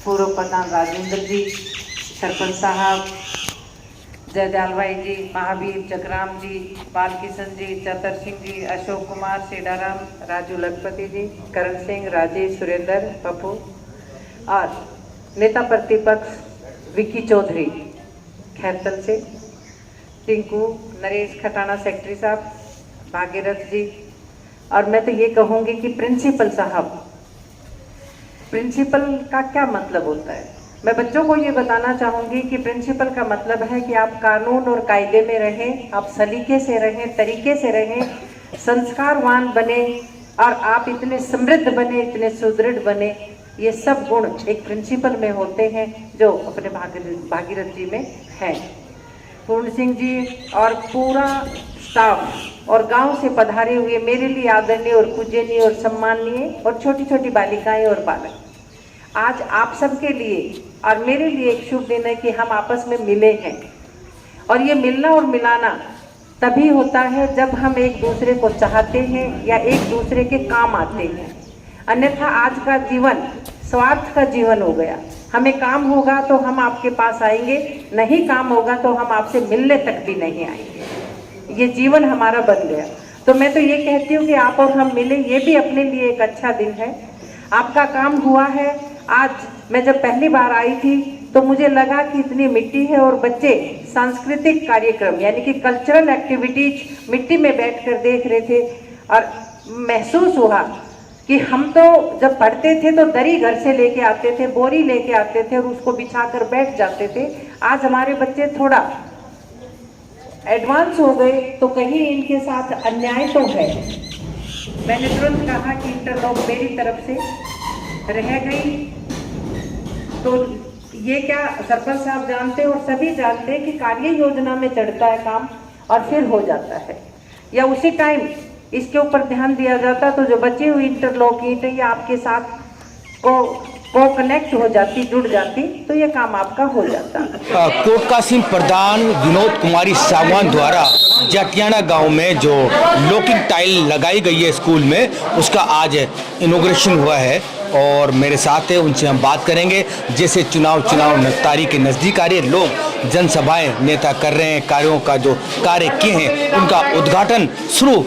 पूर्व प्रधान राजेंद्र जी, सरपंच साहब, जयदयाल भाई जी, महावीर जगराम जी, बालकिशन जी, चतर सिंह जी, अशोक कुमार, सेडाराम, राजू लखपति जी, करण सिंह, राजेश, सुरेंद्र, पप्पू और नेता प्रतिपक्ष विक्की चौधरी खैरतल से, टिंकू, नरेश खटाना सेक्रेटरी साहब, भागीरथ जी, और मैं तो ये कहूँगी कि प्रिंसिपल साहब, प्रिंसिपल का क्या मतलब होता है। मैं बच्चों को ये बताना चाहूँगी कि प्रिंसिपल का मतलब है कि आप कानून और कायदे में रहें, आप सलीके से रहें, तरीके से रहें, संस्कारवान बने और आप इतने समृद्ध बने, इतने सुदृढ़ बने। ये सब गुण एक प्रिंसिपल में होते हैं जो अपने भागीरथ जी में हैं। पूर्ण सिंह जी और पूरा स्टाफ और गांव से पधारे हुए मेरे लिए आदरणीय और पूजनीय और सम्माननीय और छोटी छोटी बालिकाएं और बालक, आज आप सबके लिए और मेरे लिए एक शुभ दिन है कि हम आपस में मिले हैं। और ये मिलना और मिलाना तभी होता है जब हम एक दूसरे को चाहते हैं या एक दूसरे के काम आते हैं। अन्यथा आज का जीवन स्वार्थ का जीवन हो गया। हमें काम होगा तो हम आपके पास आएंगे, नहीं काम होगा तो हम आपसे मिलने तक भी नहीं आएंगे। ये जीवन हमारा बन गया। तो मैं तो ये कहती हूँ कि आप और हम मिले, ये भी अपने लिए एक अच्छा दिन है। आपका काम हुआ है। आज मैं जब पहली बार आई थी तो मुझे लगा कि इतनी मिट्टी है और बच्चे सांस्कृतिक कार्यक्रम यानी कि कल्चरल एक्टिविटीज मिट्टी में बैठकर देख रहे थे और महसूस हुआ कि हम तो जब पढ़ते थे तो दरी घर से लेके आते थे, बोरी लेके आते थे और उसको बिछाकर बैठ जाते थे। आज हमारे बच्चे थोड़ा एडवांस हो गए तो कहीं इनके साथ अन्याय तो है। मैंने तुरंत कहा कि इंटरलॉक मेरी तरफ से रह गई। तो ये क्या सरपंच साहब जानते और सभी जानते हैं कि कार्य योजना में चढ़ता है काम और फिर हो जाता है, या उसी टाइम इसके ऊपर ध्यान दिया जाता तो जो बची हुई इंटरलॉक ईंट या आपके साथ को कनेक्ट हो जाती, जुड़ जाती, तो ये काम आपका हो जाता। कोटकासिम प्रधान विनोद कुमारी सागवान द्वारा जटियाना गांव में जो लॉकिंग टाइल लगाई गई है स्कूल में, उसका आज इनॉग्रेशन हुआ है और मेरे साथ है, उनसे हम बात करेंगे। जैसे चुनाव तारीख के नज़दीक आ रही है, लोग जनसभाएं नेता कर रहे हैं, कार्यों का जो कार्य किए हैं उनका उद्घाटन शुरू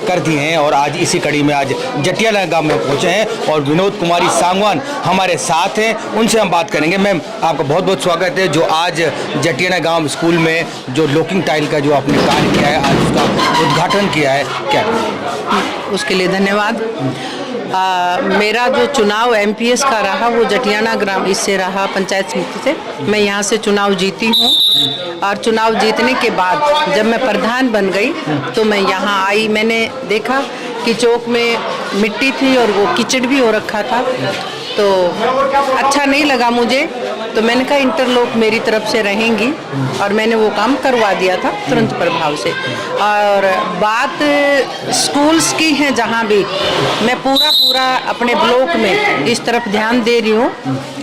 कर दिए हैं और आज इसी कड़ी में आज जटियाना गांव में पहुंचे हैं और विनोद कुमारी सागवान हमारे साथ हैं, उनसे हम बात करेंगे। मैम, आपका बहुत बहुत स्वागत है। जो आज जटियाना गांव स्कूल में जो लॉकिंग टाइल का जो आपने कार्य किया है, आज उसका उद्घाटन किया है, क्या उसके लिए धन्यवाद। मेरा जो चुनाव एमपीएस का रहा वो जटियाना ग्राम इससे रहा, पंचायत समिति से। मैं यहाँ से चुनाव जीती हूँ और चुनाव जीतने के बाद जब मैं प्रधान बन गई तो मैं यहाँ आई। मैंने देखा कि चौक में मिट्टी थी और वो कीचड़ भी हो रखा था, तो अच्छा नहीं लगा मुझे। तो मैंने कहा इंटरलॉक मेरी तरफ से रहेंगी और मैंने वो काम करवा दिया था तुरंत प्रभाव से। और बात स्कूल्स की है, जहाँ भी मैं पूरा अपने ब्लॉक में इस तरफ ध्यान दे रही हूँ,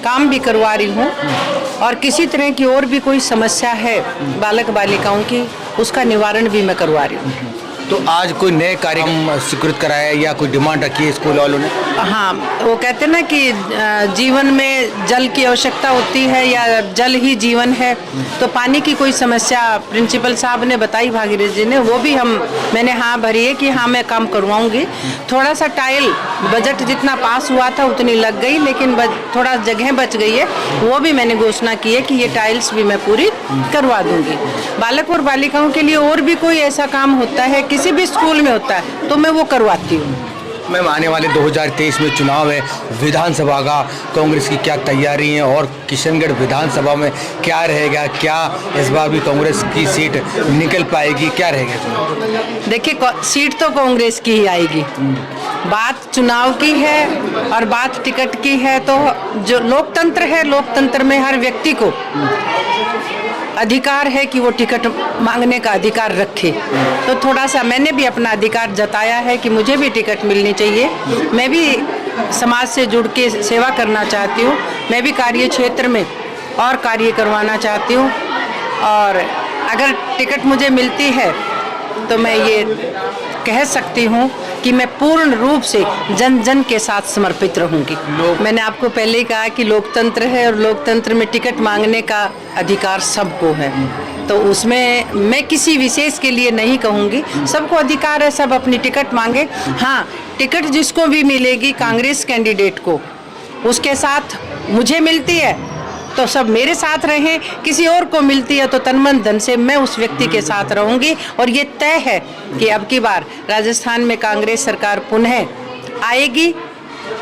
काम भी करवा रही हूँ और किसी तरह की और भी कोई समस्या है बालक बालिकाओं की, उसका निवारण भी मैं करवा रही हूँ। तो आज कोई नए कार्यक्रम स्वीकृत कराया या कोई डिमांड रखी है स्कूल वालों ने? हाँ, वो कहते हैं ना कि जीवन में जल की आवश्यकता होती है या जल ही जीवन है, तो पानी की कोई समस्या प्रिंसिपल साहब ने बताई, भागीरथ जी ने, वो भी मैंने हाँ भरी है कि हाँ मैं काम करवाऊंगी। थोड़ा सा टाइल बजट जितना पास हुआ था उतनी लग गई, लेकिन थोड़ा जगह बच गई है, वो भी मैंने घोषणा की है कि ये टाइल्स भी मैं पूरी करवा दूंगी। बालक और बालिकाओं के लिए और भी कोई ऐसा काम होता है, किसी भी स्कूल में होता है, तो मैं वो करवाती हूँ। मैम, आने वाले 2023 में चुनाव है विधानसभा का, कांग्रेस की क्या तैयारी है और किशनगढ़ विधानसभा में क्या रहेगा? क्या इस बार भी कांग्रेस की सीट निकल पाएगी? क्या रहेगा? देखिए, सीट तो कांग्रेस की ही आएगी। बात चुनाव की है और बात टिकट की है, तो जो लोकतंत्र है, लोकतंत्र में हर व्यक्ति को अधिकार है कि वो टिकट मांगने का अधिकार रखे। तो थोड़ा सा मैंने भी अपना अधिकार जताया है कि मुझे भी टिकट मिलनी चाहिए। मैं भी समाज से जुड़ के सेवा करना चाहती हूँ। मैं भी कार्य क्षेत्र में और कार्य करवाना चाहती हूँ। और अगर टिकट मुझे मिलती है तो मैं ये कह सकती हूँ कि मैं पूर्ण रूप से जन जन के साथ समर्पित रहूँगी। मैंने आपको पहले ही कहा कि लोकतंत्र है और लोकतंत्र में टिकट मांगने का अधिकार सबको है, तो उसमें मैं किसी विशेष के लिए नहीं कहूँगी, सबको अधिकार है, सब अपनी टिकट मांगे। हाँ, टिकट जिसको भी मिलेगी कांग्रेस कैंडिडेट को, उसके साथ मुझे मिलती है तो सब मेरे साथ रहें, किसी और को मिलती है तो तन मन धन से मैं उस व्यक्ति के साथ रहूंगी। और ये तय है कि अब की बार राजस्थान में कांग्रेस सरकार पुनः आएगी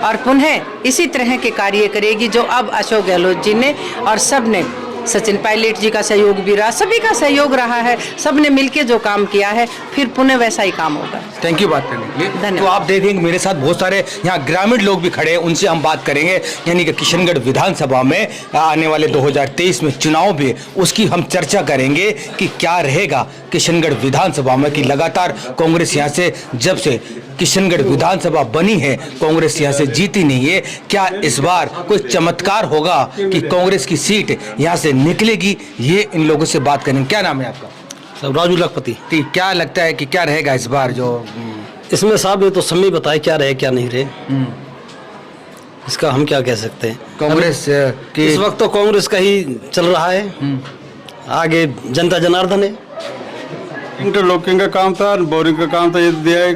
और पुनः इसी तरह के कार्य करेगी जो अब अशोक गहलोत जी ने और सब ने, सचिन पायलट जी का सहयोग भी रहा, सभी का सहयोग रहा है, सब ने मिलकर जो काम किया है फिर पुनः वैसा ही काम होगा। थैंक यू बात करने के लिए। धन्यवाद। तो आप देखेंगे मेरे साथ बहुत सारे यहाँ ग्रामीण लोग भी खड़े हैं, उनसे हम बात करेंगे। यानी कि किशनगढ़ विधानसभा में आने वाले 2023 में चुनाव भी, उसकी हम चर्चा करेंगे कि क्या रहेगा किशनगढ़ विधानसभा में। कि लगातार कांग्रेस यहाँ से, जब से किशनगढ़ विधानसभा बनी है, कांग्रेस यहाँ से जीती नहीं है। क्या इस बार कोई चमत्कार होगा कि कांग्रेस की सीट यहाँ से निकलेगी? ये इन लोगों से बात करेंगे। क्या नाम है आपका? राजू लखपति। ठीक, क्या लगता है कि क्या रहेगा इस बार? जो इसमें साहब ये तो समय बताए क्या रहे क्या नहीं रहे, इसका हम क्या कह सकते हैं। कांग्रेस की इस वक्त तो कांग्रेस का ही चल रहा है, आगे जनता जनार्दन है। इंटरलॉकिंग का काम था, बोरिंग का काम था, ये दिया है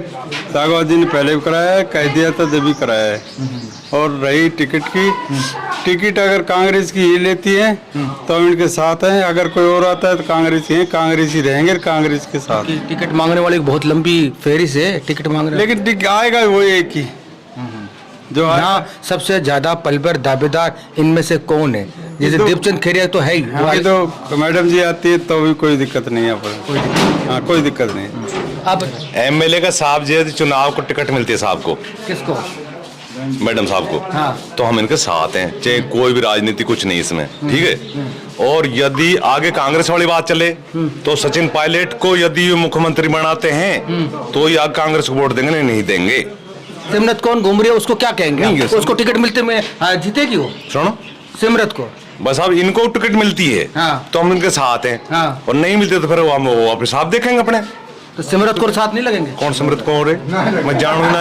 सागवान जी ने पहले भी कराया है, कह दिया था जब भी कराया है। और रही टिकट की, टिकट अगर कांग्रेस की ही लेती है तो हम इनके साथ हैं, अगर कोई और आता है तो कांग्रेस ही कांग्रेस ही रहेंगे, कांग्रेस के साथ। टिकट मांगने वाले बहुत लंबी फेरिस है टिकट मांगने, लेकिन आएगा वो एक ही जो यहाँ सबसे ज्यादा पलबर दावेदार इनमें से कौन है? जैसे दीपचंद खेरिया तो है ही, आगे तो मैडम जी आती है तो भी कोई दिक्कत नहीं है पर। हाँ, कोई दिक्कत नहीं। अब एमएलए का साहब जी चुनाव को टिकट मिलती है साहब को, किसको? मैडम साहब को। हाँ। तो हम इनके साथ हैं, चाहे कोई भी राजनीति कुछ नहीं इसमें, ठीक है। और यदि आगे कांग्रेस वाली बात चले तो सचिन पायलट को यदि मुख्यमंत्री बनाते हैं तो या कांग्रेस को वोट देंगे, नहीं देंगे। सिमरत कौन घूम रही है उसको क्या कहेंगे? नहीं, उसको टिकट मिलते में जीतेगी वो? सुनो, सिमरत को बस अब इनको टिकट मिलती है हाँ। तो हम इनके साथ हैं। हाँ। और नहीं मिलते तो फिर हम वो अपने साथ देखेंगे अपने। तो सिमरत को साथ नहीं लगेंगे? कौन सिमरत कौन है, मैं जानू ना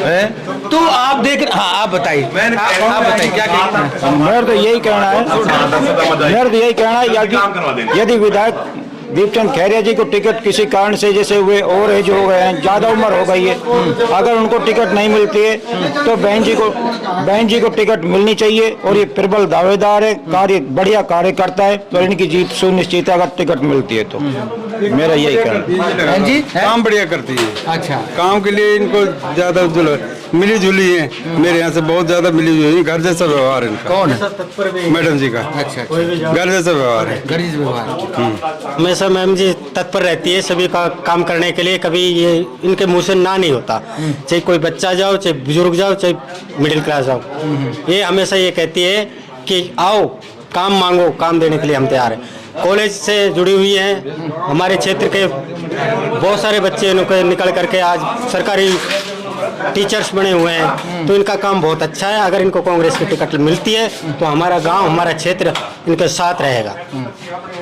है। तो आप देख, हाँ आप बताइए, आप बताइए क्या कहना है? मेरा तो यही कहना है, यदि विधायक दीपचंद खैरिया जी को टिकट किसी कारण से, जैसे वे ओवर एज हो गए हैं, ज्यादा उम्र हो गई है, अगर उनको टिकट नहीं मिलती है तो बहन जी को टिकट मिलनी चाहिए। और ये प्रबल दावेदार है, बढ़िया कार्य करता है, तो इनकी जीत सुनिश्चित है अगर टिकट मिलती है तो। मेरा यही कहना है। जी काम बढ़िया करती है। अच्छा, काम के लिए इनको ज्यादा मिली जुली है, मेरे यहाँ से बहुत ज्यादा मिली जुली है, घर जैसा व्यवहार है इनका। कौन है? मैडम जी का। अच्छा, घर जैसा व्यवहार है। गरीब व्यवहार। हमेशा मैम जी तत्पर रहती है सभी का काम करने के लिए, कभी ये इनके मुंह से ना नहीं होता, चाहे कोई बच्चा जाओ, चाहे बुजुर्ग जाओ, चाहे मिडिल क्लास जाओ, ये हमेशा ये कहती है कि आओ काम मांगो, काम देने के लिए हम तैयार हैं। कॉलेज से जुड़ी हुई हैं, हमारे क्षेत्र के बहुत सारे बच्चे निकल करके आज सरकारी टीचर्स बने हुए हैं, तो इनका काम बहुत अच्छा है। अगर इनको कांग्रेस की टिकट मिलती है तो हमारा गांव, हमारा क्षेत्र इनके साथ रहेगा।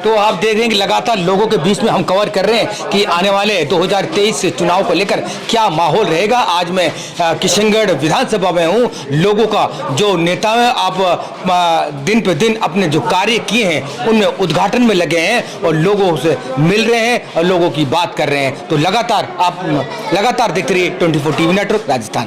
तो आप देख रहे हैं कि लगातार लोगों के बीच में हम कवर कर रहे हैं कि आने वाले 2023 चुनाव को लेकर क्या माहौल रहेगा। आज मैं किशनगढ़ विधानसभा में हूं। लोगों का जो नेता है, आप दिन पे दिन अपने जो कार्य किए हैं उनमें उद्घाटन में लगे हैं और लोगों से मिल रहे हैं और लोगों की बात कर रहे हैं। तो लगातार आप देखते रहिए 24 टीवी नेटवर्क राजस्थान।